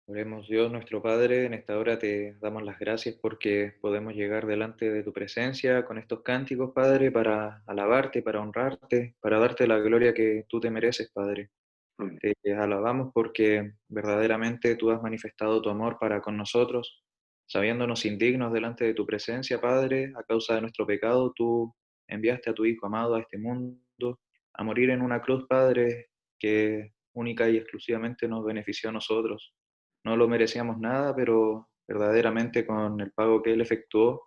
Oremos, Dios nuestro Padre, en esta hora te damos las gracias porque podemos llegar delante de tu presencia con estos cánticos, Padre, para alabarte, para honrarte, para darte la gloria que tú te mereces, Padre. Amén. Te alabamos porque verdaderamente tú has manifestado tu amor para con nosotros, sabiéndonos indignos delante de tu presencia, Padre, a causa de nuestro pecado, tú enviaste a tu Hijo amado a este mundo a morir en una cruz, Padre, que única y exclusivamente nos benefició a nosotros. No lo merecíamos nada, pero verdaderamente con el pago que Él efectuó,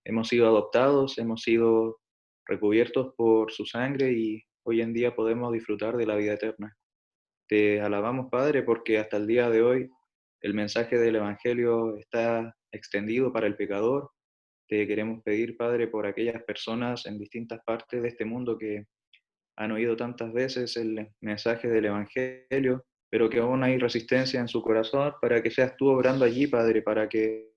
hemos sido adoptados, hemos sido recubiertos por su sangre y hoy en día podemos disfrutar de la vida eterna. Te alabamos, Padre, porque hasta el día de hoy el mensaje del Evangelio está extendido para el pecador. Te queremos pedir, Padre, por aquellas personas en distintas partes de este mundo que han oído tantas veces el mensaje del Evangelio, pero que aún hay resistencia en su corazón, para que seas tú obrando allí, Padre, para que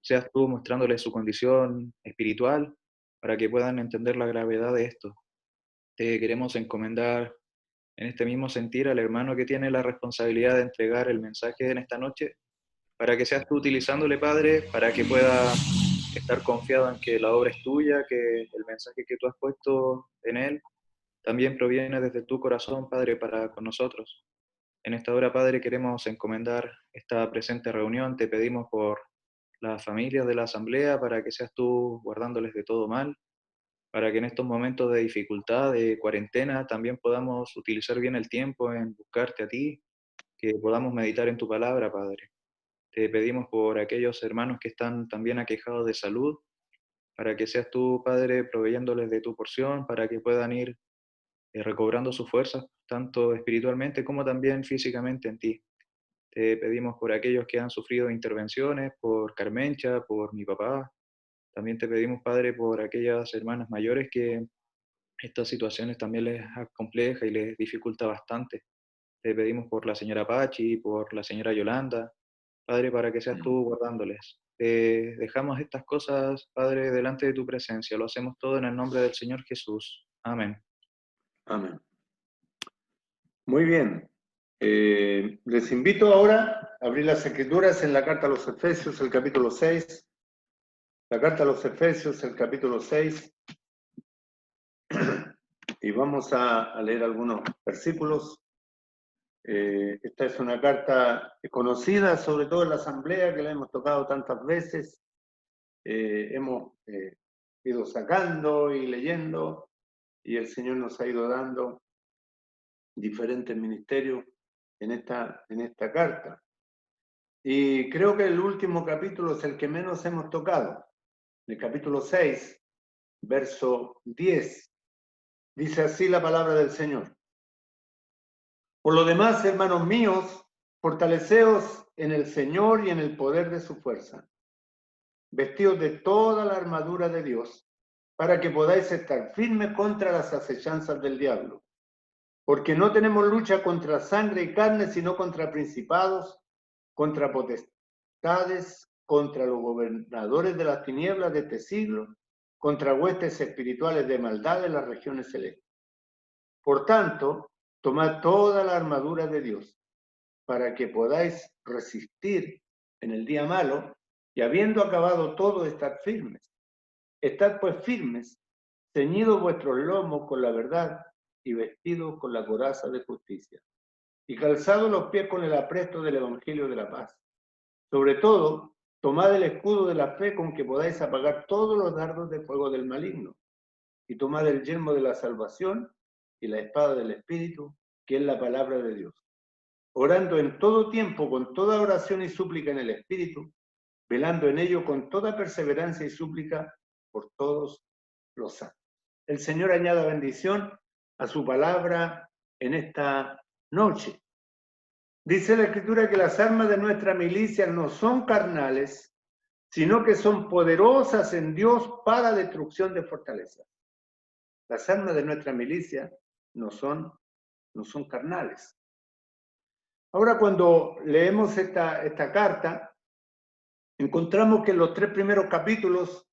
seas tú mostrándoles su condición espiritual, para que puedan entender la gravedad de esto. Te queremos encomendar en este mismo sentir al hermano que tiene la responsabilidad de entregar el mensaje en esta noche, para que seas tú utilizándole, Padre, para que pueda estar confiado en que la obra es tuya, que el mensaje que tú has puesto en él también proviene desde tu corazón, Padre, para con nosotros. En esta hora, Padre, queremos encomendar esta presente reunión. Te pedimos por las familias de la asamblea, para que seas tú guardándoles de todo mal, para que en estos momentos de dificultad, de cuarentena, también podamos utilizar bien el tiempo en buscarte a ti, que podamos meditar en tu palabra, Padre. Te pedimos por aquellos hermanos que están también aquejados de salud, para que seas tú, Padre, proveyéndoles de tu porción, para que puedan ir recobrando sus fuerzas, tanto espiritualmente como también físicamente en ti. Te pedimos por aquellos que han sufrido intervenciones, por Carmencha, por mi papá. También te pedimos, Padre, por aquellas hermanas mayores que estas situaciones también les compleja y les dificulta bastante. Te pedimos por la señora Pachi, por la señora Yolanda, Padre, para que seas tú guardándoles. Te dejamos estas cosas, Padre, delante de tu presencia. Lo hacemos todo en el nombre del Señor Jesús. Amén. Amén. Muy bien. Les invito ahora a abrir las escrituras en la carta a los Efesios, el capítulo 6. La carta a los Efesios, el capítulo 6. Y vamos a leer algunos versículos. Esta es una carta conocida, sobre todo en la asamblea, que la hemos tocado tantas veces. Hemos ido sacando y leyendo, y el Señor nos ha ido dando diferentes ministerios en esta carta. Y creo que el último capítulo es el que menos hemos tocado. El capítulo 6, verso 10. Dice así la palabra del Señor. Por lo demás, hermanos míos, fortaleceos en el Señor y en el poder de su fuerza, vestidos de toda la armadura de Dios, para que podáis estar firmes contra las acechanzas del diablo. Porque no tenemos lucha contra sangre y carne, sino contra principados, contra potestades, contra los gobernadores de las tinieblas de este siglo, contra huestes espirituales de maldad en las regiones celestes. Por tanto, tomad toda la armadura de Dios, para que podáis resistir en el día malo, y habiendo acabado todo, estar firmes. Estad pues firmes, ceñidos vuestros lomos con la verdad, y vestidos con la coraza de justicia, y calzados los pies con el apresto del evangelio de la paz. Sobre todo, tomad el escudo de la fe, con que podáis apagar todos los dardos de fuego del maligno, y tomad el yelmo de la salvación y la espada del Espíritu, que es la palabra de Dios, orando en todo tiempo con toda oración y súplica en el Espíritu, velando en ello con toda perseverancia y súplica por todos los santos. El Señor añada bendición a su palabra en esta noche. Dice la Escritura que las armas de nuestra milicia no son carnales, sino que son poderosas en Dios para destrucción de fortalezas. Las armas de nuestra milicia no son carnales. Ahora, cuando leemos esta carta, encontramos que en los 3 primeros capítulos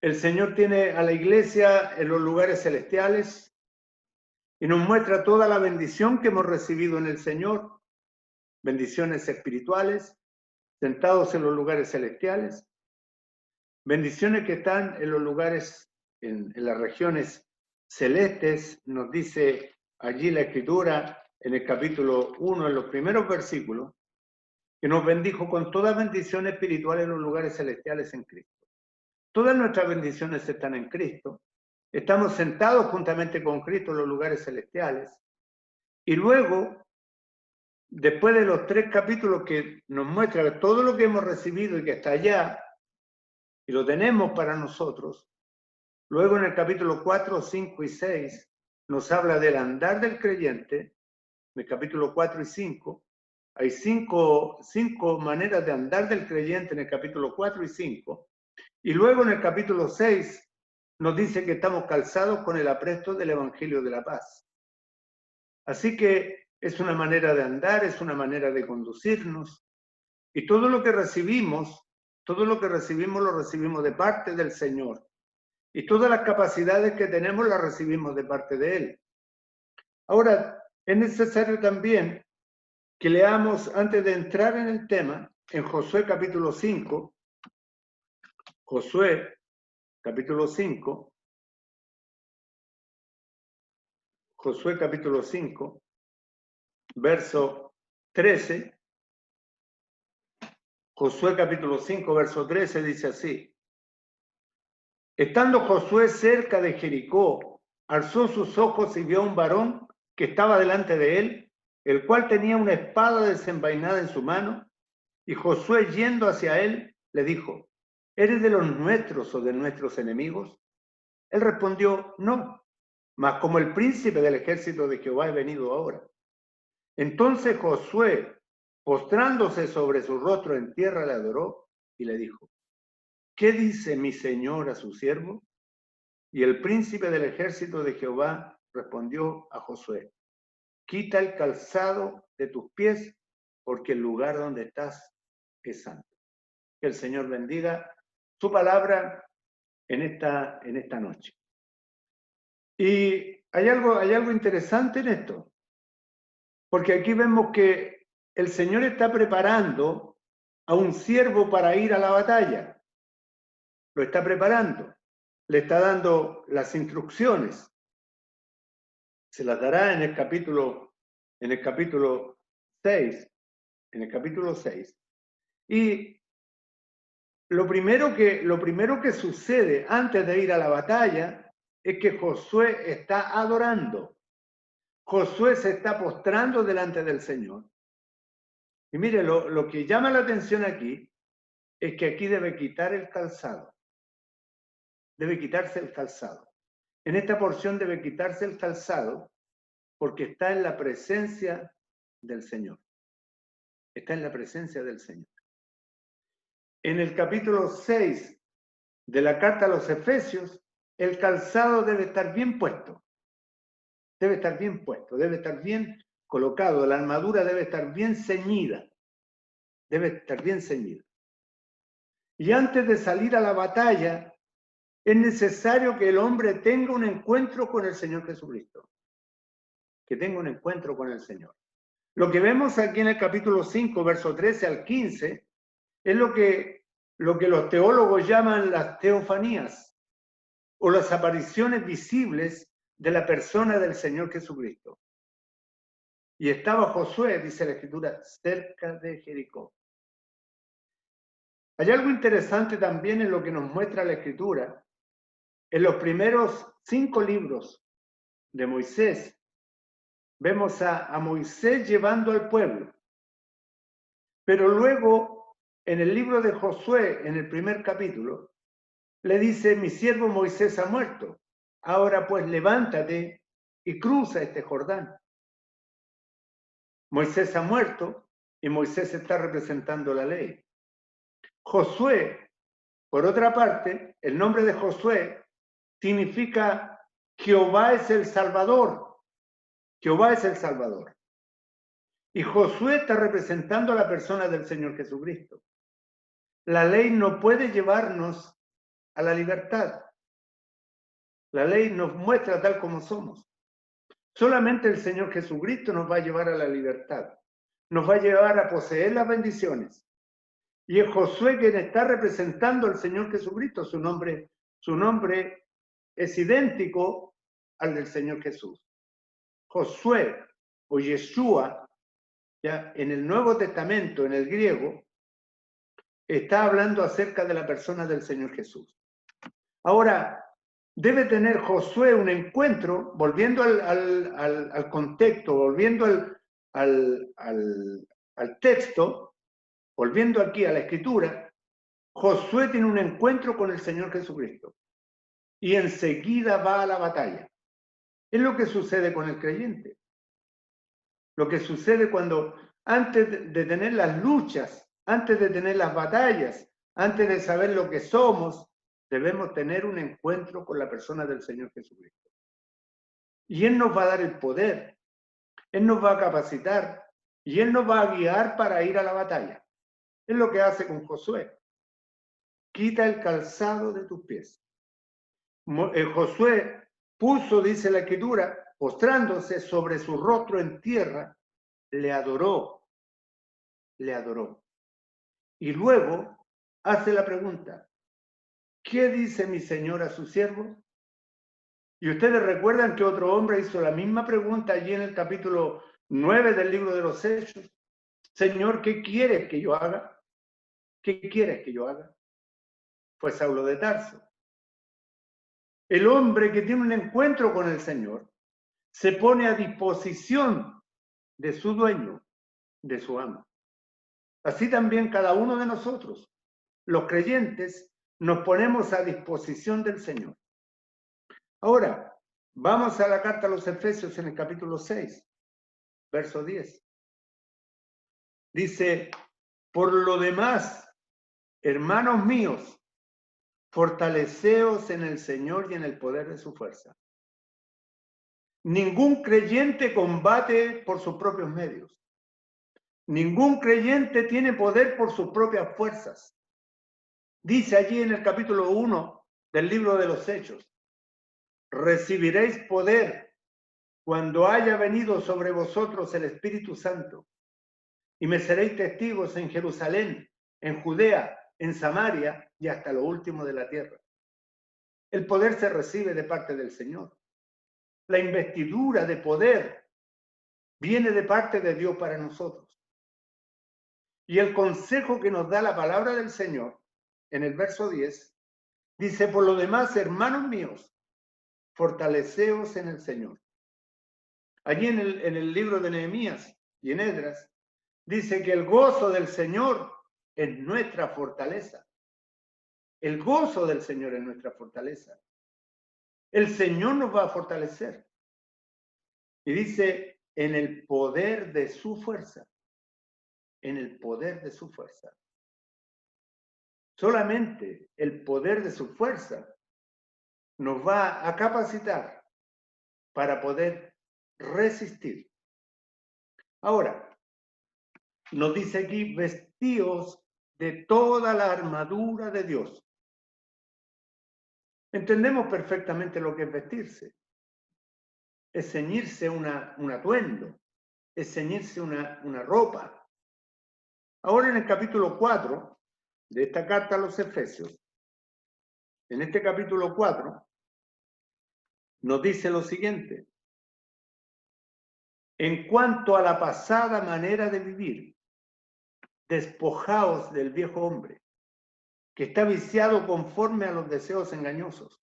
el Señor tiene a la iglesia en los lugares celestiales y nos muestra toda la bendición que hemos recibido en el Señor. bendiciones espirituales, sentados en los lugares celestiales, bendiciones que están en los lugares, en las regiones celestes, nos dice allí la Escritura en el capítulo 1, en los primeros versículos, que nos bendijo con toda bendición espiritual en los lugares celestiales en Cristo. Todas nuestras bendiciones están en Cristo. Estamos sentados juntamente con Cristo en los lugares celestiales. Y luego, después de los 3 capítulos que nos muestran todo lo que hemos recibido y que está allá, y lo tenemos para nosotros, luego en el capítulo 4, 5 y 6 nos habla del andar del creyente. En el capítulo 4 y 5 hay cinco maneras de andar del creyente en el capítulo 4 y 5, y luego en el capítulo 6 nos dice que estamos calzados con el apresto del Evangelio de la paz. Así que es una manera de andar, es una manera de conducirnos, y todo lo que recibimos lo recibimos de parte del Señor. Y todas las capacidades que tenemos las recibimos de parte de Él. Ahora, es necesario también que leamos, antes de entrar en el tema, en Josué capítulo 5, Josué capítulo 5, verso 13. Josué capítulo 5, verso 13 dice así: estando Josué cerca de Jericó, alzó sus ojos y vio a un varón que estaba delante de él, el cual tenía una espada desenvainada en su mano, y Josué, yendo hacia él, le dijo: ¿eres de los nuestros o de nuestros enemigos? Él respondió: no, mas como el príncipe del ejército de Jehová he venido ahora. Entonces Josué, postrándose sobre su rostro en tierra, le adoró y le dijo: ¿qué dice mi señor a su siervo? Y el príncipe del ejército de Jehová respondió a Josué: quita el calzado de tus pies, porque el lugar donde estás es santo. Que el Señor bendiga su palabra en esta noche. Y hay algo interesante en esto, porque aquí vemos que el Señor está preparando a un siervo para ir a la batalla. Lo está preparando, le está dando las instrucciones. Se las dará en el capítulo 6, Y lo primero que sucede antes de ir a la batalla es que Josué está adorando. Josué se está postrando delante del Señor. Y mire, lo que llama la atención aquí es que aquí debe quitar el calzado. Debe quitarse el calzado. En esta porción debe quitarse el calzado porque está en la presencia del Señor. Está en la presencia del Señor. En el capítulo 6 de la carta a los Efesios, el calzado debe estar bien puesto. Debe estar bien puesto, debe estar bien colocado. La armadura debe estar bien ceñida. Debe estar bien ceñida. Y antes de salir a la batalla, es necesario que el hombre tenga un encuentro con el Señor Jesucristo. Que tenga un encuentro con el Señor. Lo que vemos aquí en el capítulo 5, verso 13 al 15, es lo que los teólogos llaman las teofanías, o las apariciones visibles de la persona del Señor Jesucristo. Y estaba Josué, dice la Escritura, cerca de Jericó. Hay algo interesante también en lo que nos muestra la Escritura. En los primeros 5 libros de Moisés, vemos a Moisés llevando al pueblo. Pero luego, en el libro de Josué, en el primer capítulo, le dice: mi siervo Moisés ha muerto. Ahora pues levántate y cruza este Jordán. Moisés ha muerto y Moisés está representando la ley. Josué, por otra parte, el nombre de Josué significa Jehová es el Salvador. Jehová es el Salvador. Y Josué está representando a la persona del Señor Jesucristo. La ley no puede llevarnos a la libertad. La ley nos muestra tal como somos. Solamente el Señor Jesucristo nos va a llevar a la libertad. nos va a llevar a poseer las bendiciones. Y es Josué quien está representando al Señor Jesucristo. Su nombre es idéntico al del Señor Jesús. Josué o Yeshua, ya en el Nuevo Testamento, en el griego, está hablando acerca de la persona del Señor Jesús. Ahora, debe tener Josué un encuentro, volviendo al contexto, volviendo al texto, volviendo aquí a la escritura. Josué tiene un encuentro con el Señor Jesucristo y enseguida va a la batalla. Es lo que sucede con el creyente. Lo que sucede cuando antes de tener las luchas, antes de tener las batallas, antes de saber lo que somos, debemos tener un encuentro con la persona del Señor Jesucristo. Y Él nos va a dar el poder, Él nos va a capacitar y Él nos va a guiar para ir a la batalla. Es lo que hace con Josué. Quita el calzado de tus pies. Josué puso, dice la escritura, postrándose sobre su rostro en tierra, le adoró. Y luego hace la pregunta, ¿qué dice mi Señor a su siervo? Y ustedes recuerdan que otro hombre hizo la misma pregunta allí en el capítulo 9 del libro de los Hechos. Señor, ¿qué quieres que yo haga? ¿Qué quieres que yo haga? Fue Saulo de Tarso. El hombre que tiene un encuentro con el Señor se pone a disposición de su dueño, de su amo. Así también cada uno de nosotros, los creyentes, nos ponemos a disposición del Señor. Ahora, vamos a la carta a los Efesios en el capítulo 6, verso 10. Dice, por lo demás, hermanos míos, fortaleceos en el Señor y en el poder de su fuerza. Ningún creyente combate por sus propios medios. Ningún creyente tiene poder por sus propias fuerzas. Dice allí en el capítulo 1 del libro de los Hechos, recibiréis poder cuando haya venido sobre vosotros el Espíritu Santo, y me seréis testigos en Jerusalén, en Judea, en Samaria y hasta lo último de la tierra. El poder se recibe de parte del Señor. La investidura de poder viene de parte de Dios para nosotros. Y el consejo que nos da la palabra del Señor, en el verso 10, dice, por lo demás, hermanos míos, fortaleceos en el Señor. Allí en el libro de Nehemías y en Esdras, dice que el gozo del Señor es nuestra fortaleza. El gozo del Señor es nuestra fortaleza. El Señor nos va a fortalecer. Y dice, en el poder de su fuerza. En el poder de su fuerza. Solamente el poder de su fuerza nos va a capacitar para poder resistir. Ahora, nos dice aquí, vestíos de toda la armadura de Dios. Entendemos perfectamente lo que es vestirse. Es ceñirse un atuendo, es ceñirse una ropa. Ahora en el capítulo 4 de esta carta a los Efesios, en este capítulo 4, nos dice lo siguiente. En cuanto a la pasada manera de vivir, despojaos del viejo hombre, que está viciado conforme a los deseos engañosos,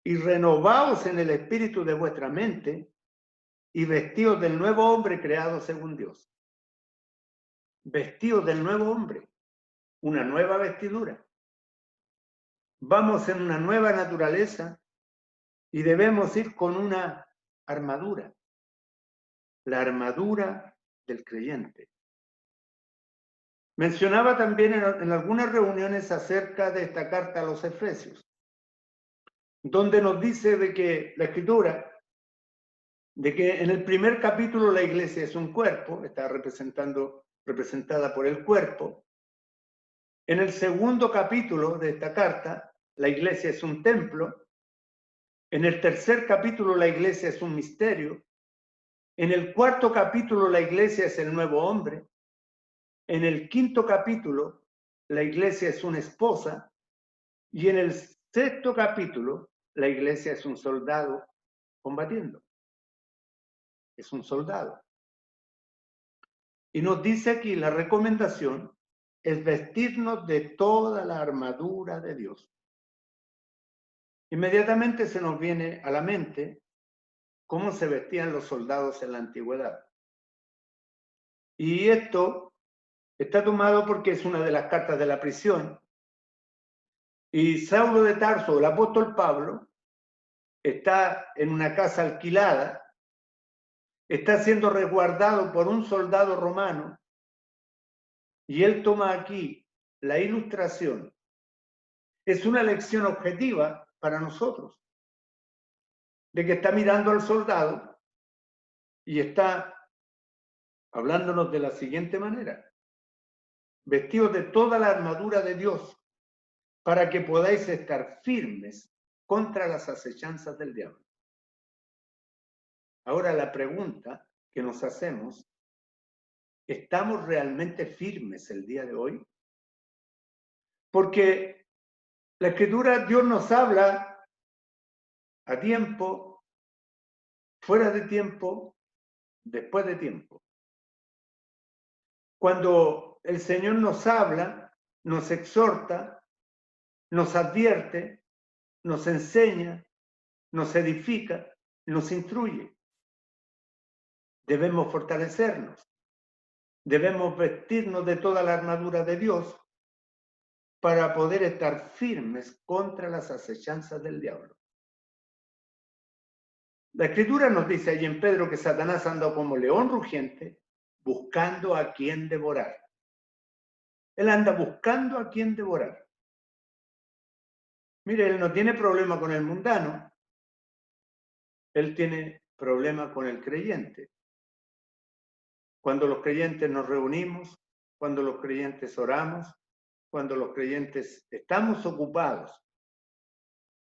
y renovaos en el espíritu de vuestra mente, y vestíos del nuevo hombre creado según Dios. Vestíos del nuevo hombre, una nueva vestidura. Vamos en una nueva naturaleza y debemos ir con una armadura, la armadura del creyente. Mencionaba también en algunas reuniones acerca de esta carta a los Efesios, donde nos dice de que la Escritura, de que en el primer capítulo la iglesia es un cuerpo, está representada por el cuerpo. En el segundo capítulo de esta carta, la iglesia es un templo. En el tercer capítulo, la iglesia es un misterio. En el 4º capítulo la iglesia es el nuevo hombre. En el 5º capítulo la iglesia es una esposa. Y en el 6º capítulo la iglesia es un soldado combatiendo. Es un soldado. Y nos dice aquí la recomendación es vestirnos de toda la armadura de Dios. Inmediatamente se nos viene a la mente cómo se vestían los soldados en la antigüedad. Y esto está tomado porque es una de las cartas de la prisión. Y Saulo de Tarso, el apóstol Pablo, está en una casa alquilada, está siendo resguardado por un soldado romano, y él toma aquí la ilustración. Es una lección objetiva para nosotros, de que está mirando al soldado y está hablándonos de la siguiente manera: vestidos de toda la armadura de Dios, para que podáis estar firmes contra las acechanzas del diablo. Ahora la pregunta que nos hacemos: ¿estamos realmente firmes el día de hoy? Porque la Escritura, Dios nos habla a tiempo, fuera de tiempo, después de tiempo. Cuando el Señor nos habla, nos exhorta, nos advierte, nos enseña, nos edifica, nos instruye. Debemos fortalecernos, debemos vestirnos de toda la armadura de Dios para poder estar firmes contra las acechanzas del diablo. La Escritura nos dice allí en Pedro que Satanás anda como león rugiente buscando a quien devorar. Él anda buscando a quien devorar. Mire, él no tiene problema con el mundano, él tiene problema con el creyente. Cuando los creyentes nos reunimos, cuando los creyentes oramos, cuando los creyentes estamos ocupados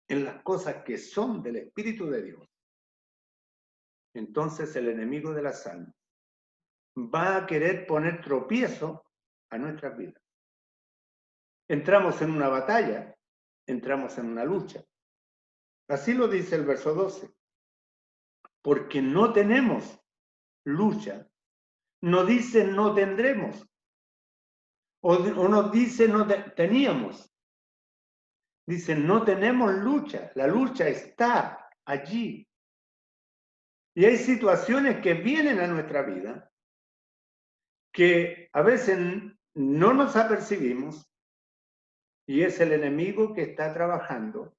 en las cosas que son del Espíritu de Dios, entonces el enemigo de las almas va a querer poner tropiezo a nuestras vidas. Entramos en una batalla, entramos en una lucha. Así lo dice el verso 12. Porque no tenemos lucha. No dice no tendremos. O nos dice no teníamos. Dice no tenemos lucha. La lucha está allí. Y hay situaciones que vienen a nuestra vida que a veces no nos apercibimos, y es el enemigo que está trabajando,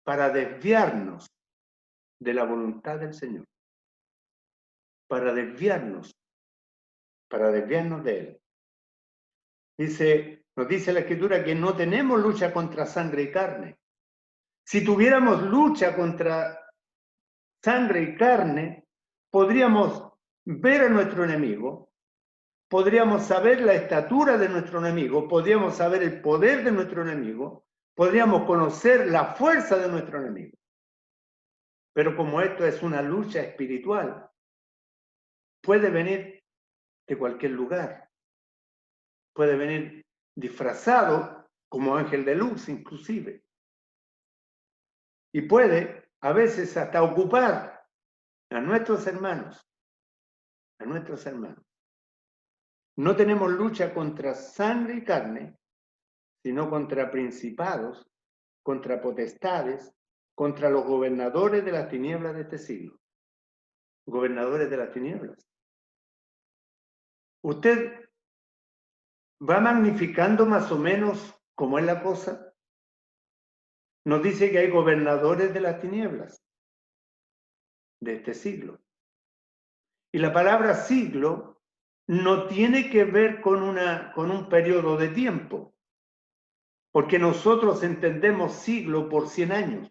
para desviarnos de la voluntad del Señor, para desviarnos de Él. Nos dice la Escritura que no tenemos lucha contra sangre y carne. Si tuviéramos lucha contra sangre y carne, podríamos ver a nuestro enemigo, podríamos saber la estatura de nuestro enemigo, podríamos saber el poder de nuestro enemigo, podríamos conocer la fuerza de nuestro enemigo. Pero como esto es una lucha espiritual, puede venir de cualquier lugar, puede venir disfrazado como ángel de luz inclusive, y puede a veces hasta ocupar a nuestros hermanos, No tenemos lucha contra sangre y carne, sino contra principados, contra potestades, contra los gobernadores de las tinieblas de este siglo. Gobernadores de las tinieblas. Usted va magnificando más o menos cómo es la cosa. Nos dice que hay gobernadores de las tinieblas de este siglo. Y la palabra siglo no tiene que ver con un periodo de tiempo, porque nosotros entendemos siglo por 100 años.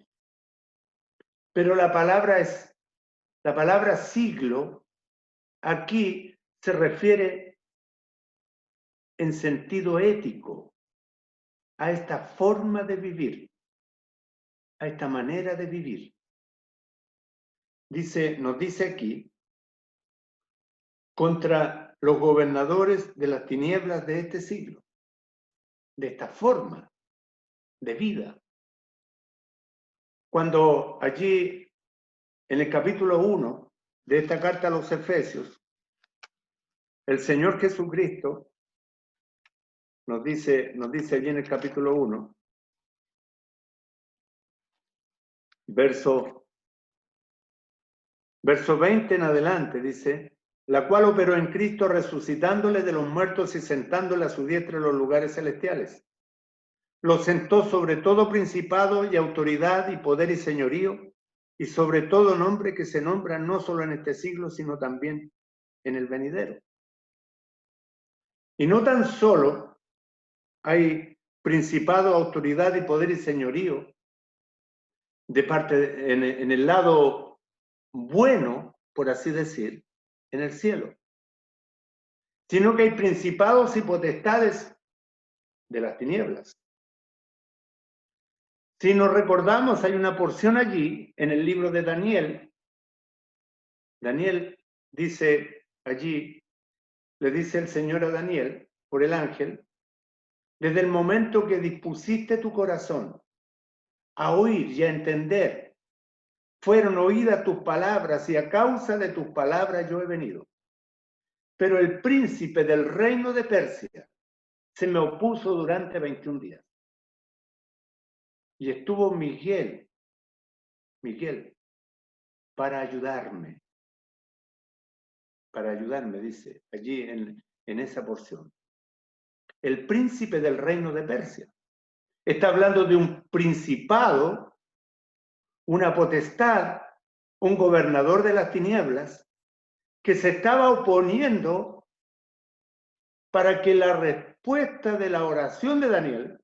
Pero la palabra siglo aquí se refiere en sentido ético a esta forma de vivir, a esta manera de vivir. nos dice aquí, contra los gobernadores de las tinieblas de este siglo, de esta forma de vida. Cuando allí, en el capítulo 1 de esta carta a los Efesios, el Señor Jesucristo nos dice allí en el capítulo 1, verso 20 en adelante, dice, la cual operó en Cristo resucitándole de los muertos y sentándole a su diestra en los lugares celestiales. Lo sentó sobre todo principado y autoridad y poder y señorío, y sobre todo nombre que se nombra no solo en este siglo, sino también en el venidero. Y no tan solo hay principado, autoridad y poder y señorío de parte en el lado bueno, por así decir, en el cielo, sino que hay principados y potestades de las tinieblas. Si nos recordamos, hay una porción allí en el libro de Daniel. Daniel dice allí, le dice el Señor a Daniel por el ángel, desde el momento que dispusiste tu corazón a oír y a entender, fueron oídas tus palabras y a causa de tus palabras yo he venido. Pero el príncipe del reino de Persia se me opuso durante 21 días. Y estuvo Miguel, para ayudarme, dice allí en esa porción. El príncipe del reino de Persia. Está hablando de un principado, una potestad, un gobernador de las tinieblas, que se estaba oponiendo para que la respuesta de la oración de Daniel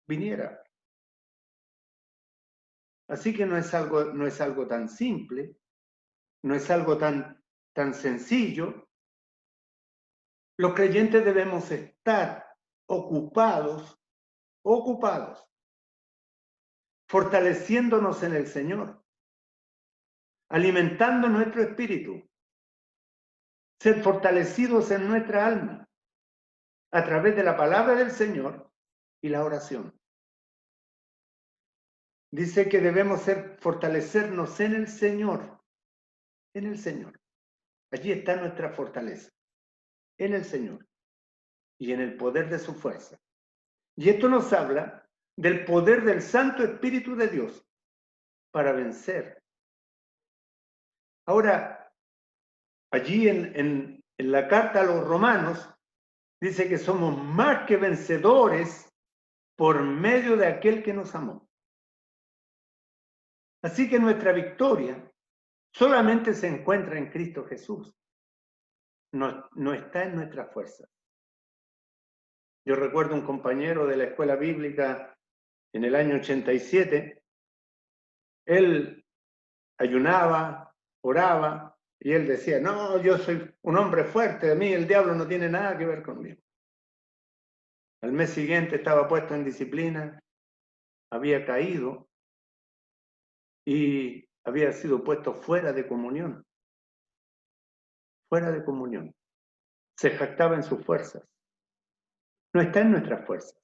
viniera. Así que no es algo tan simple, no es algo tan sencillo. Los creyentes debemos estar ocupados, fortaleciéndonos en el Señor, alimentando nuestro espíritu, ser fortalecidos en nuestra alma a través de la palabra del Señor y la oración. Dice que debemos fortalecernos en el Señor, en el Señor. Allí está nuestra fortaleza, en el Señor y en el poder de su fuerza. Y esto nos habla del poder del Santo Espíritu de Dios para vencer. Ahora, allí en la carta a los Romanos, dice que somos más que vencedores por medio de aquel que nos amó. Así que nuestra victoria solamente se encuentra en Cristo Jesús. No está en nuestra fuerza. Yo recuerdo un compañero de la escuela bíblica en el año 87. Él ayunaba, oraba, y él decía, no, yo soy un hombre fuerte, de mí el diablo no tiene nada que ver conmigo. Al mes siguiente estaba puesto en disciplina, había caído y había sido puesto fuera de comunión. Fuera de comunión. Se jactaba en sus fuerzas. No está en nuestras fuerzas.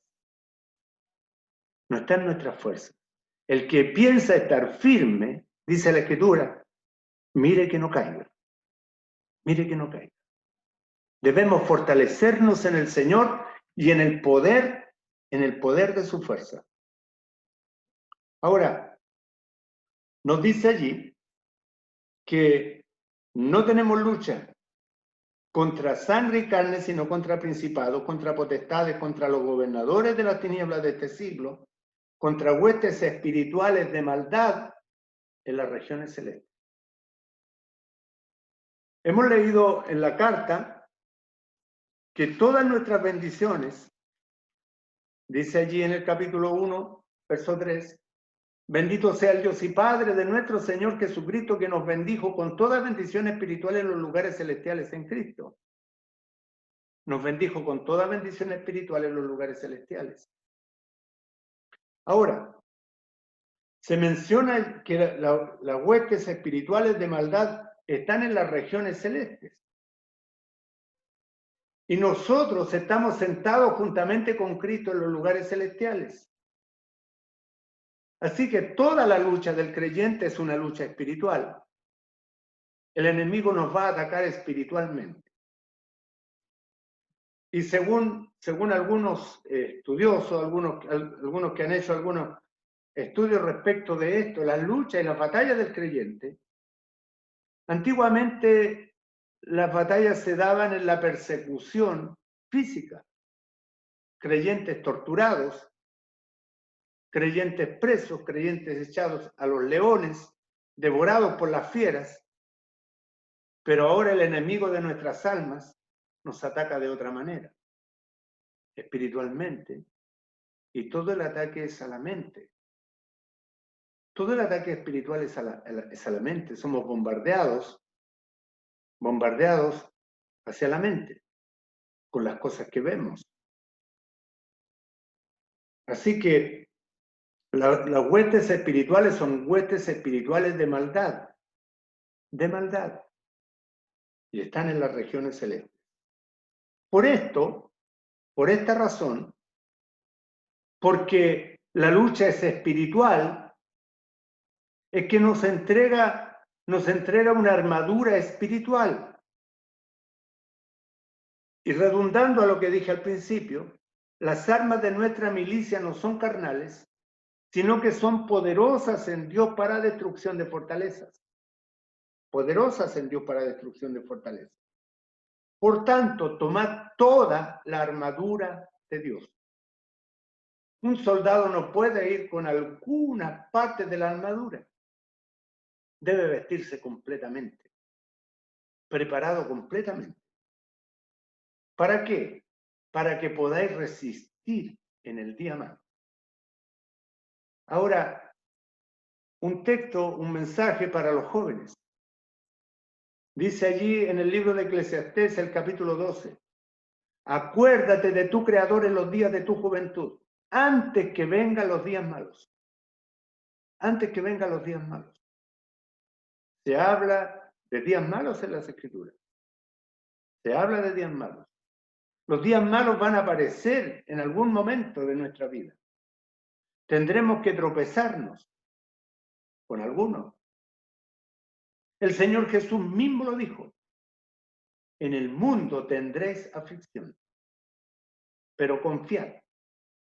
No está en nuestras fuerzas. El que piensa estar firme, dice la Escritura, mire que no caiga. Mire que no caiga. Debemos fortalecernos en el Señor y en el poder de su fuerza. Ahora, nos dice allí que no tenemos lucha contra sangre y carne, sino contra principados, contra potestades, contra los gobernadores de las tinieblas de este siglo, contra huestes espirituales de maldad en las regiones celestes. Hemos leído en la carta que todas nuestras bendiciones, dice allí en el capítulo 1, verso 3, bendito sea el Dios y Padre de nuestro Señor Jesucristo, que nos bendijo con toda bendición espiritual en los lugares celestiales en Cristo. Nos bendijo con toda bendición espiritual en los lugares celestiales. Ahora, se menciona que las huestes espirituales de maldad están en las regiones celestes. Y nosotros estamos sentados juntamente con Cristo en los lugares celestiales. Así que toda la lucha del creyente es una lucha espiritual. El enemigo nos va a atacar espiritualmente. Y según algunos estudiosos, algunos que han hecho algunos estudios respecto de esto, la lucha y las batallas del creyente, antiguamente las batallas se daban en la persecución física. Creyentes torturados, creyentes presos, creyentes echados a los leones, devorados por las fieras. Pero ahora el enemigo de nuestras almas nos ataca de otra manera, espiritualmente, y todo el ataque es a la mente. Todo el ataque espiritual es a la mente. Somos bombardeados hacia la mente, con las cosas que vemos. Así que las huestes espirituales son huestes espirituales de maldad, y están en las regiones celestes. Por esta razón, porque la lucha es espiritual, es que nos entrega una armadura espiritual. Y redundando a lo que dije al principio, las armas de nuestra milicia no son carnales, sino que son poderosas en Dios para destrucción de fortalezas. Poderosas en Dios para destrucción de fortalezas. Por tanto, tomad toda la armadura de Dios. Un soldado no puede ir con alguna parte de la armadura. Debe vestirse completamente, preparado completamente. ¿Para qué? Para que podáis resistir en el día malo. Ahora, un texto, un mensaje para los jóvenes. Dice allí en el libro de Eclesiastés, el capítulo 12, acuérdate de tu Creador en los días de tu juventud, antes que vengan los días malos. Antes que vengan los días malos. Se habla de días malos en las Escrituras. Se habla de días malos. Los días malos van a aparecer en algún momento de nuestra vida. Tendremos que tropezarnos con algunos. El Señor Jesús mismo lo dijo. En el mundo tendréis aflicción, pero confiad,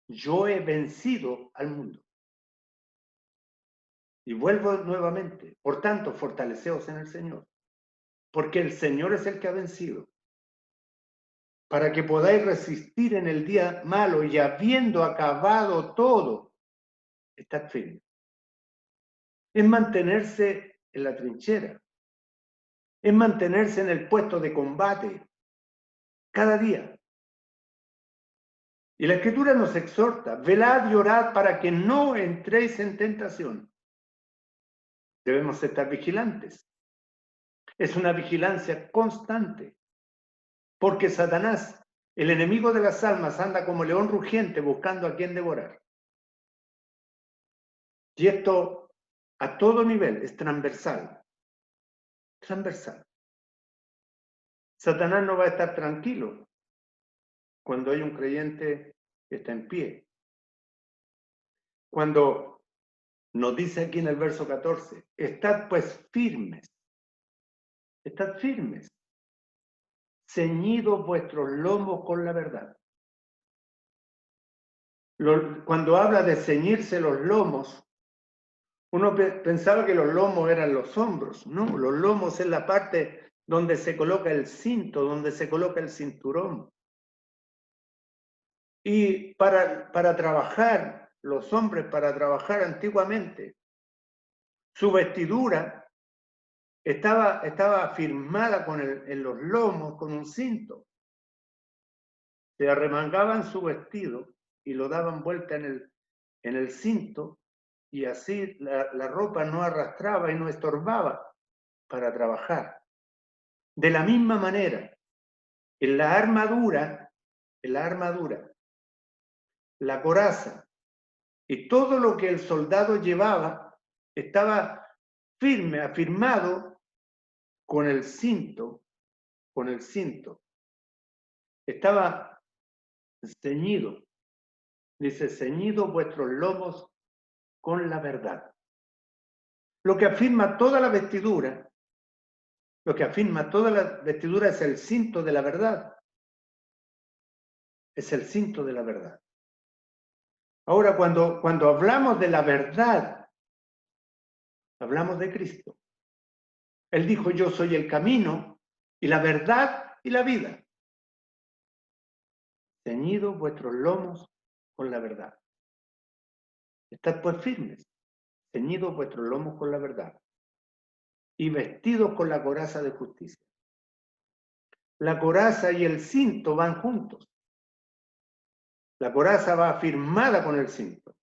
yo he vencido al mundo. Y vuelvo nuevamente, por tanto, fortaleceos en el Señor, porque el Señor es el que ha vencido, para que podáis resistir en el día malo y habiendo acabado todo, estad firmes. Es mantenerse en la trinchera, es mantenerse en el puesto de combate cada día. Y la Escritura nos exhorta, velad y orad para que no entréis en tentación. Debemos estar vigilantes. Es una vigilancia constante, porque Satanás, el enemigo de las almas, anda como león rugiente buscando a quien devorar. Y esto a todo nivel es transversal. Transversal. Satanás no va a estar tranquilo cuando hay un creyente que está en pie. Cuando nos dice aquí en el verso 14, estad pues firmes, ceñidos vuestros lomos con la verdad. Cuando habla de ceñirse los lomos, uno pensaba que los lomos eran los hombros. No, los lomos es la parte donde se coloca el cinto, donde se coloca el cinturón. Y para trabajar, los hombres para trabajar antiguamente, su vestidura estaba firmada en los lomos con un cinto. Se arremangaban su vestido y lo daban vuelta en el cinto, y así la ropa no arrastraba y no estorbaba para trabajar. De la misma manera, en la armadura, la coraza y todo lo que el soldado llevaba estaba firme, afirmado con el cinto, estaba ceñido. Dice, ceñido vuestros lomos con la verdad. Lo que afirma toda la vestidura, es el cinto de la verdad. Es el cinto de la verdad. Ahora, cuando hablamos de la verdad, hablamos de Cristo. Él dijo, yo soy el camino y la verdad y la vida. Ceñidos vuestros lomos con la verdad. Estad pues firmes, ceñidos vuestros lomos con la verdad y vestidos con la coraza de justicia. La coraza y el cinto van juntos. La coraza va afirmada con el cinto.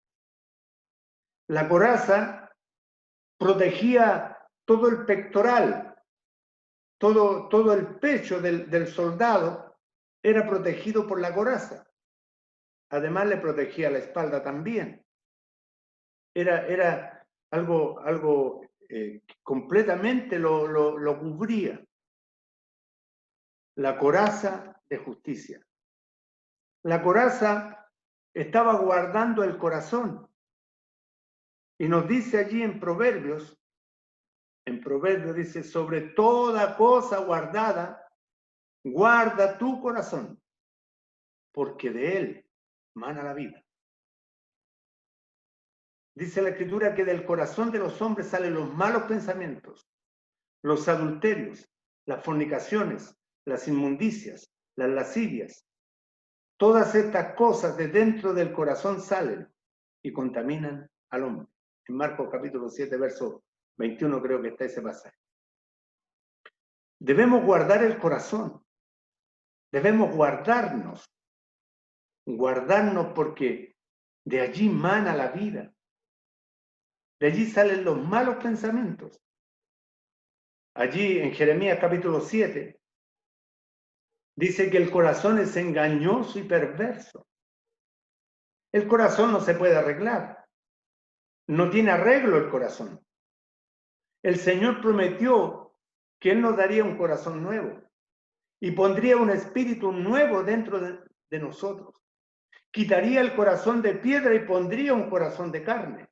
La coraza protegía todo el pectoral, todo el pecho del soldado era protegido por la coraza. Además le protegía la espalda también. Era algo completamente lo cubría. La coraza de justicia. La coraza estaba guardando el corazón. Y nos dice allí en Proverbios dice, sobre toda cosa guardada, guarda tu corazón, porque de él mana la vida. Dice la Escritura que del corazón de los hombres salen los malos pensamientos, los adulterios, las fornicaciones, las inmundicias, las lascivias. Todas estas cosas de dentro del corazón salen y contaminan al hombre. En Marcos capítulo 7, verso 21 creo que está ese pasaje. Debemos guardar el corazón. Debemos guardarnos porque de allí mana la vida. De allí salen los malos pensamientos. Allí en Jeremías capítulo 7 dice que el corazón es engañoso y perverso. El corazón no se puede arreglar. No tiene arreglo el corazón. El Señor prometió que Él nos daría un corazón nuevo y pondría un espíritu nuevo dentro de nosotros. Quitaría el corazón de piedra y pondría un corazón de carne.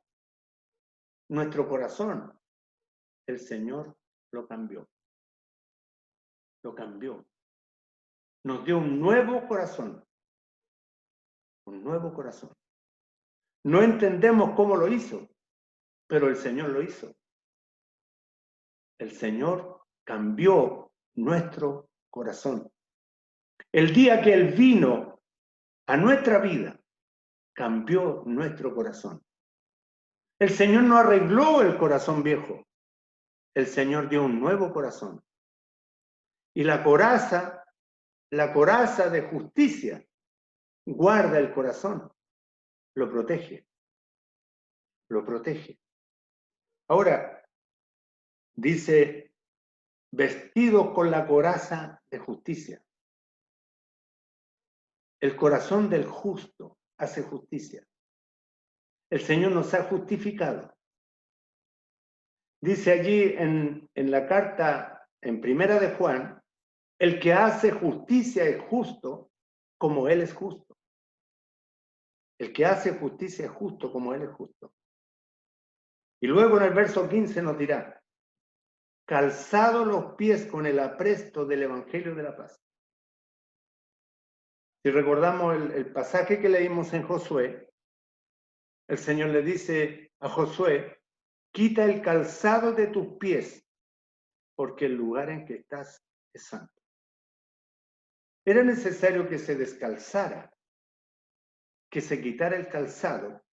Nuestro corazón, el Señor lo cambió. Lo cambió. Nos dio un nuevo corazón. Un nuevo corazón. No entendemos cómo lo hizo, pero el Señor lo hizo. El Señor cambió nuestro corazón. El día que Él vino a nuestra vida, cambió nuestro corazón. El Señor no arregló el corazón viejo. El Señor dio un nuevo corazón. Y la coraza de justicia, guarda el corazón, lo protege. Lo protege. Ahora, dice, vestidos con la coraza de justicia. El corazón del justo hace justicia. El Señor nos ha justificado. Dice allí en la carta, en Primera de Juan, el que hace justicia es justo como Él es justo. El que hace justicia es justo como Él es justo. Y luego en el verso 15 nos dirá, calzado los pies con el apresto del Evangelio de la paz. Si recordamos el pasaje que leímos en Josué, el Señor le dice a Josué, quita el calzado de tus pies, porque el lugar en que estás es santo. Era necesario que se descalzara, que se quitara el calzado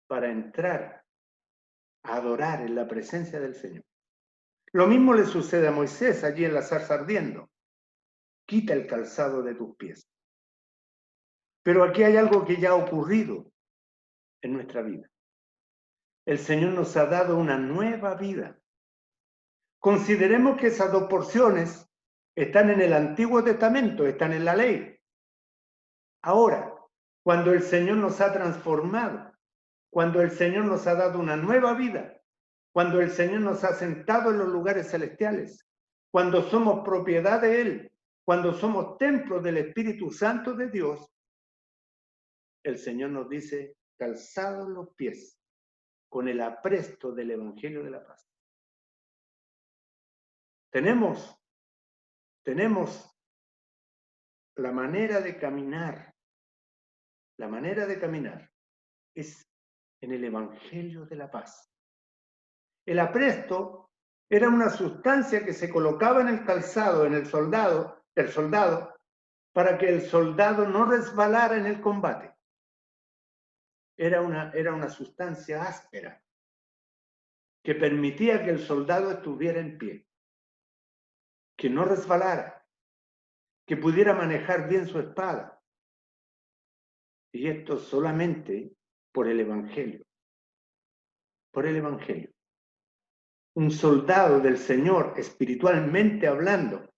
para entrar a adorar en la presencia del Señor. Lo mismo le sucede a Moisés allí en la zarza ardiendo. Quita el calzado de tus pies. Pero aquí hay algo que ya ha ocurrido en nuestra vida. El Señor nos ha dado una nueva vida. Consideremos que esas dos porciones están en el Antiguo Testamento, están en la ley. Ahora, cuando el Señor nos ha transformado, cuando el Señor nos ha dado una nueva vida, cuando el Señor nos ha sentado en los lugares celestiales, cuando somos propiedad de Él, cuando somos templo del Espíritu Santo de Dios, el Señor nos dice, calzados los pies con el apresto del Evangelio de la paz. Tenemos la manera de caminar. La manera de caminar es en el Evangelio de la paz. El apresto era una sustancia que se colocaba en el calzado, en el soldado, para que el soldado no resbalara en el combate. Era una sustancia áspera que permitía que el soldado estuviera en pie, que no resbalara, que pudiera manejar bien su espada. Y esto solamente por el Evangelio. Por el Evangelio. Un soldado del Señor, espiritualmente hablando,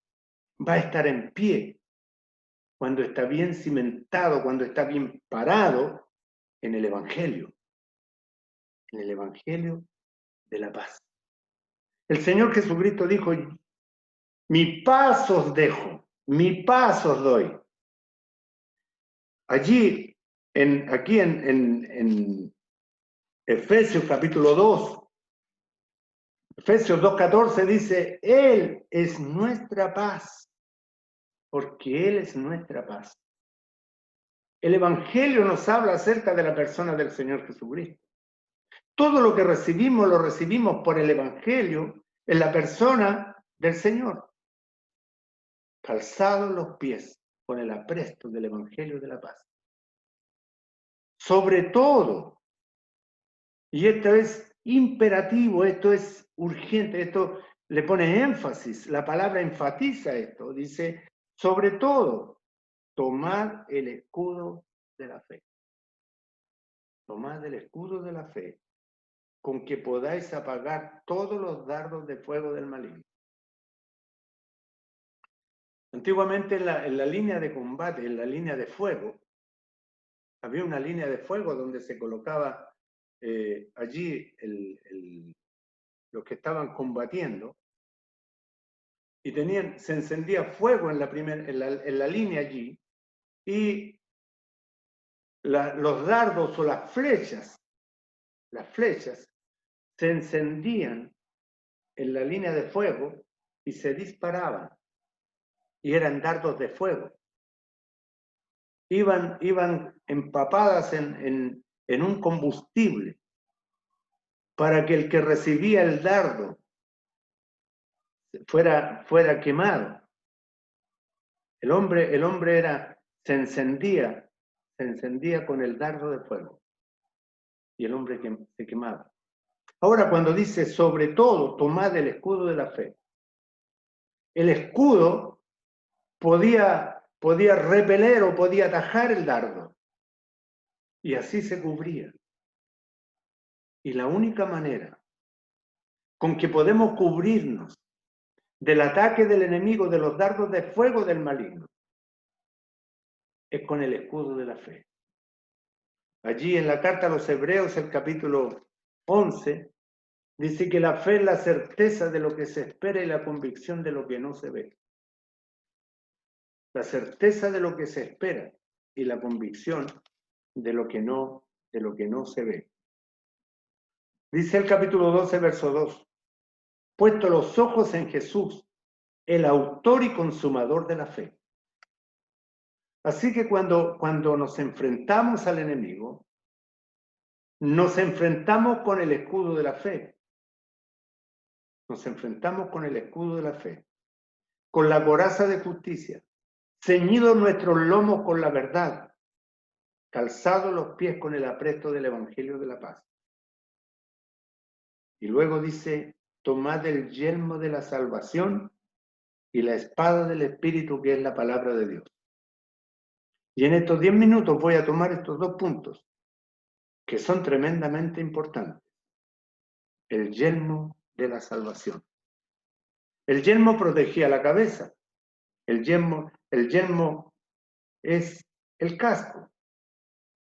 va a estar en pie cuando está bien cimentado, cuando está bien parado en el Evangelio de la paz. El Señor Jesucristo dijo, mi paz os dejo, mi paz os doy. Aquí en Efesios capítulo 2, Efesios 2:14 dice, Él es nuestra paz, porque Él es nuestra paz. El Evangelio nos habla acerca de la persona del Señor Jesucristo. Todo lo que recibimos, lo recibimos por el Evangelio en la persona del Señor. Calzados los pies con el apresto del Evangelio de la paz. Sobre todo, y esto es imperativo, esto es urgente, esto le pone énfasis, la palabra enfatiza esto, dice, sobre todo, tomad el escudo de la fe. Tomad el escudo de la fe, con que podáis apagar todos los dardos de fuego del maligno. Antiguamente en la línea de combate, en la línea de fuego, había una línea de fuego donde se colocaba allí los que estaban combatiendo y se encendía fuego en la línea allí y los dardos o las flechas se encendían en la línea de fuego y se disparaban y eran dardos de fuego. Iban empapadas en un combustible para que el que recibía el dardo fuera quemado. El hombre se encendía con el dardo de fuego y el hombre se quemaba. Ahora cuando dice sobre todo tomad el escudo de la fe, el escudo podía repeler o podía atajar el dardo y así se cubría. Y la única manera con que podemos cubrirnos del ataque del enemigo, de los dardos de fuego del maligno, es con el escudo de la fe. Allí en la carta a los Hebreos, el capítulo 11, dice que la fe es la certeza de lo que se espera y la convicción de lo que no se ve. La certeza de lo que se espera y la convicción de lo que no se ve. Dice el capítulo 12, verso 2, puesto los ojos en Jesús, el autor y consumador de la fe. Así que cuando nos enfrentamos al enemigo, nos enfrentamos con el escudo de la fe. Nos enfrentamos con el escudo de la fe, con la coraza de justicia, ceñidos nuestros lomos con la verdad, calzados los pies con el apresto del Evangelio de la paz. Y luego dice, tomad el yelmo de la salvación y la espada del Espíritu, que es la palabra de Dios. Y en estos 10 minutos voy a tomar estos dos puntos, que son tremendamente importantes. El yelmo de la salvación. El yelmo protegía la cabeza. El yelmo es el casco,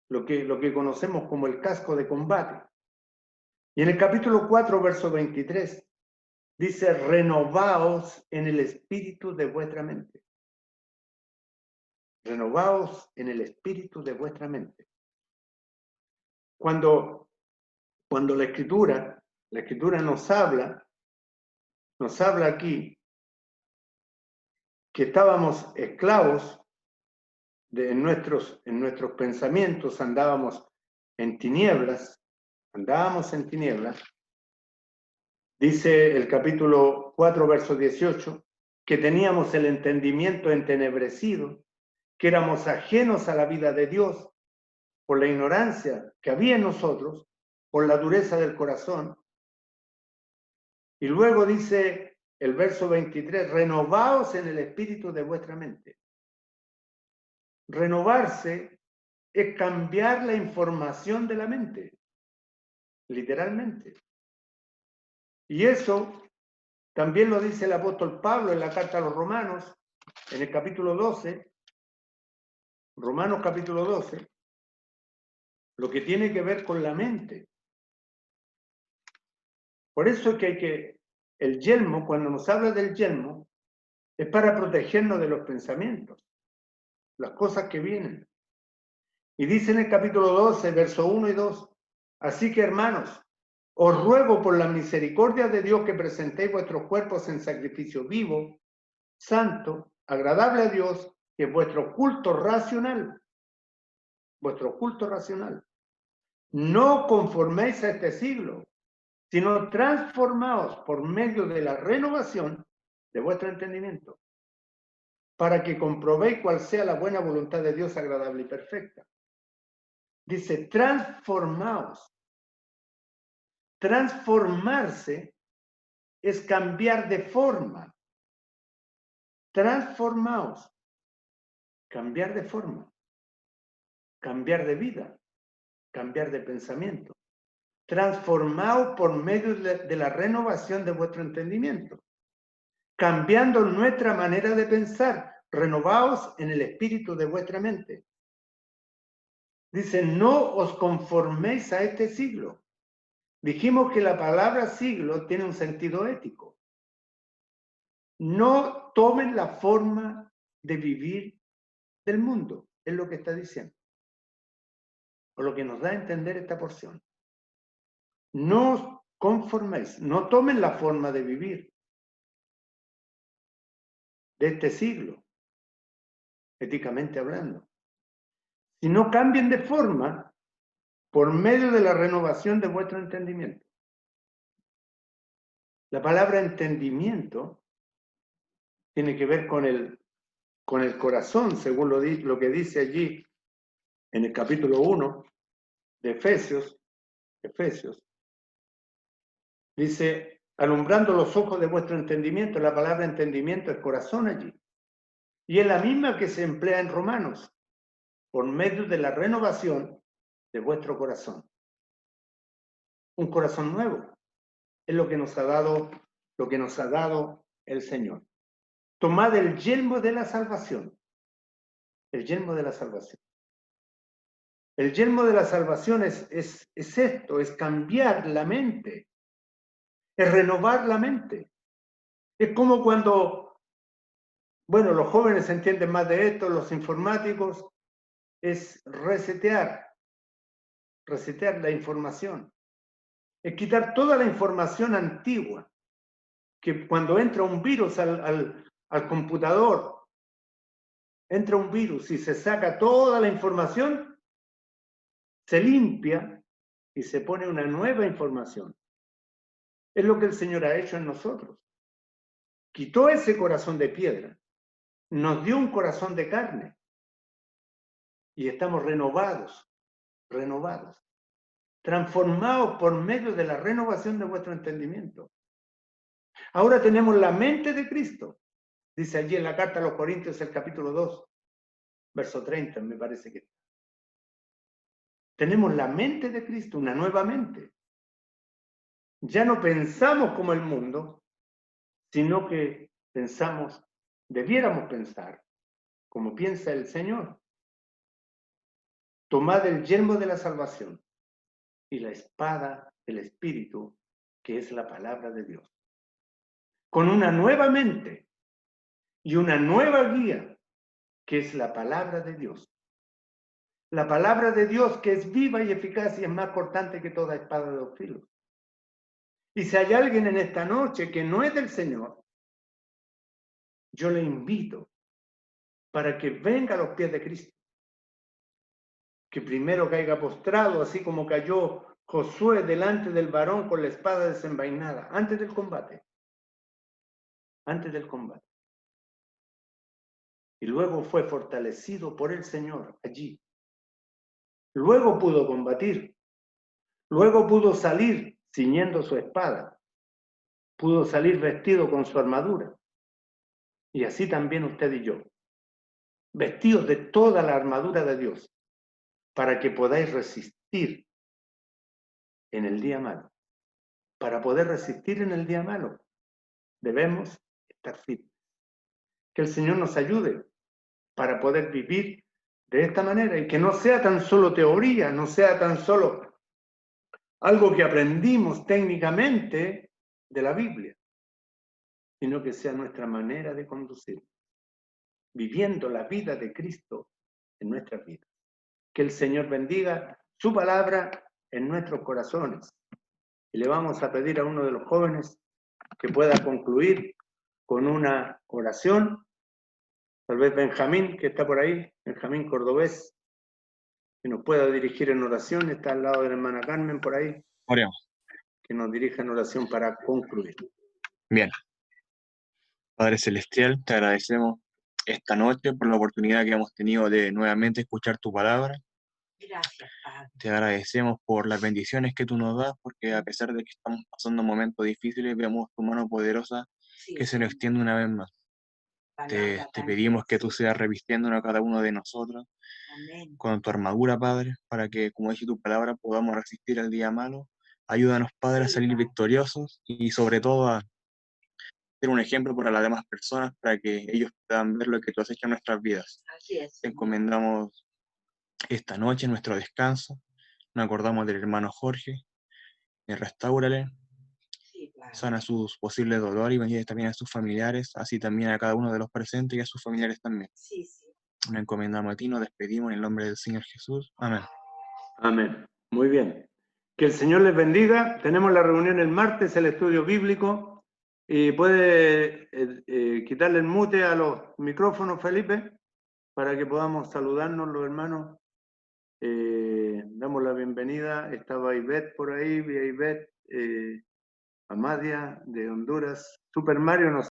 lo que conocemos como el casco de combate. Y en el capítulo 4, verso 23, dice, renovaos en el espíritu de vuestra mente. Renovaos en el espíritu de vuestra mente. Cuando la escritura nos habla aquí que estábamos esclavos en nuestros pensamientos, andábamos en tinieblas, dice el capítulo 4, verso 18, que teníamos el entendimiento entenebrecido, que éramos ajenos a la vida de Dios por la ignorancia que había en nosotros, por la dureza del corazón. Y luego dice el verso 23, renovaos en el espíritu de vuestra mente. Renovarse es cambiar la información de la mente, literalmente. Y eso también lo dice el apóstol Pablo en la carta a los Romanos, en el capítulo 12, Romanos capítulo 12, lo que tiene que ver con la mente. Por eso es que el yelmo, cuando nos habla del yelmo, es para protegernos de los pensamientos, las cosas que vienen. Y dice en el capítulo 12, verso 1 y 2, así que hermanos, os ruego por la misericordia de Dios que presentéis vuestros cuerpos en sacrificio vivo, santo, agradable a Dios, que es vuestro culto racional. Vuestro culto racional. No conforméis a este siglo, sino transformaos por medio de la renovación de vuestro entendimiento, para que comprobéis cuál sea la buena voluntad de Dios agradable y perfecta. Dice, transformaos. Transformarse es cambiar de forma. Transformaos. Cambiar de forma. Cambiar de vida. Cambiar de pensamiento. Transformaos por medio de la renovación de vuestro entendimiento. Cambiando nuestra manera de pensar. Renovaos en el espíritu de vuestra mente. Dice, no os conforméis a este siglo. Dijimos que la palabra siglo tiene un sentido ético. No tomen la forma de vivir del mundo, es lo que está diciendo. O lo que nos da a entender esta porción. No os conforméis, no tomen la forma de vivir de este siglo, éticamente hablando. Sino cambien de forma por medio de la renovación de vuestro entendimiento. La palabra entendimiento tiene que ver con el corazón, según lo que dice allí en el capítulo 1 de Efesios. Dice, alumbrando los ojos de vuestro entendimiento. La palabra entendimiento es corazón allí. Y es la misma que se emplea en Romanos, por medio de la renovación de vuestro corazón. Un corazón nuevo es lo que nos ha dado el Señor. Tomad el yelmo de la salvación. El yelmo de la salvación. El yelmo de la salvación es esto, es cambiar la mente, es renovar la mente. Es como cuando, bueno, los jóvenes entienden más de esto, los informáticos, es resetear la información. Es quitar toda la información antigua, que cuando entra un virus al computador, entra un virus y se saca toda la información, se limpia y se pone una nueva información. Es lo que el Señor ha hecho en nosotros. Quitó ese corazón de piedra, nos dio un corazón de carne y estamos renovados, transformados por medio de la renovación de vuestro entendimiento. Ahora tenemos la mente de Cristo, dice allí en la carta a los Corintios, el capítulo 2, verso 30, me parece que. Tenemos la mente de Cristo, una nueva mente. Ya no pensamos como el mundo, sino que debiéramos pensar como piensa el Señor. Tomad el yelmo de la salvación. y la espada del Espíritu, que es la palabra de Dios. Con una nueva mente y una nueva guía, que es la palabra de Dios. La palabra de Dios que es viva y eficaz y es más cortante que toda espada de dos filos. Y si hay alguien en esta noche que no es del Señor, yo le invito para que venga a los pies de Cristo. Que primero caiga postrado, así como cayó Josué delante del varón con la espada desenvainada, antes del combate. Antes del combate. Y luego fue fortalecido por el Señor allí. Luego pudo combatir. Luego pudo salir ciñendo su espada. Pudo salir vestido con su armadura. Y así también usted y yo. Vestidos de toda la armadura de Dios. Para que podáis resistir en el día malo. Para poder resistir en el día malo, debemos estar firmes. Que el Señor nos ayude para poder vivir de esta manera y que no sea tan solo teoría, no sea tan solo algo que aprendimos técnicamente de la Biblia, sino que sea nuestra manera de conducir, viviendo la vida de Cristo en nuestras vidas. Que el Señor bendiga su palabra en nuestros corazones. Y le vamos a pedir a uno de los jóvenes que pueda concluir con una oración. Tal vez Benjamín, que está por ahí, Benjamín Cordobés, que nos pueda dirigir en oración. Está al lado de la hermana Carmen por ahí. Oremos. Que nos dirija en oración para concluir. Bien. Padre Celestial, te agradecemos esta noche por la oportunidad que hemos tenido de nuevamente escuchar tu palabra. Gracias, Padre. Te agradecemos por las bendiciones que tú nos das, porque a pesar de que estamos pasando momentos difíciles, vemos tu mano poderosa que se nos extiende una vez más. Te pedimos que tú seas revistiéndonos a cada uno de nosotros. Amén. Con tu armadura, Padre, para que, como dice tu palabra, podamos resistir al día malo. Ayúdanos, Padre, a salir victoriosos y sobre todo a ser un ejemplo para las demás personas, para que ellos puedan ver lo que tú has hecho en nuestras vidas. Así es. Te encomendamos esta noche nuestro descanso. Nos acordamos del hermano Jorge. Restáurale. Sí, claro. Sana sus posibles dolores y bendice también a sus familiares, así también a cada uno de los presentes y a sus familiares también. Sí, sí. Nos encomendamos a ti, nos despedimos en el nombre del Señor Jesús. Amén. Amén. Muy bien. Que el Señor les bendiga. Tenemos la reunión el martes, el estudio bíblico. Y puede quitarle el mute a los micrófonos, Felipe, para que podamos saludarnos los hermanos. Damos la bienvenida. Estaba Ivette por ahí, vi a Ivette, Amadia de Honduras. Super Mario nos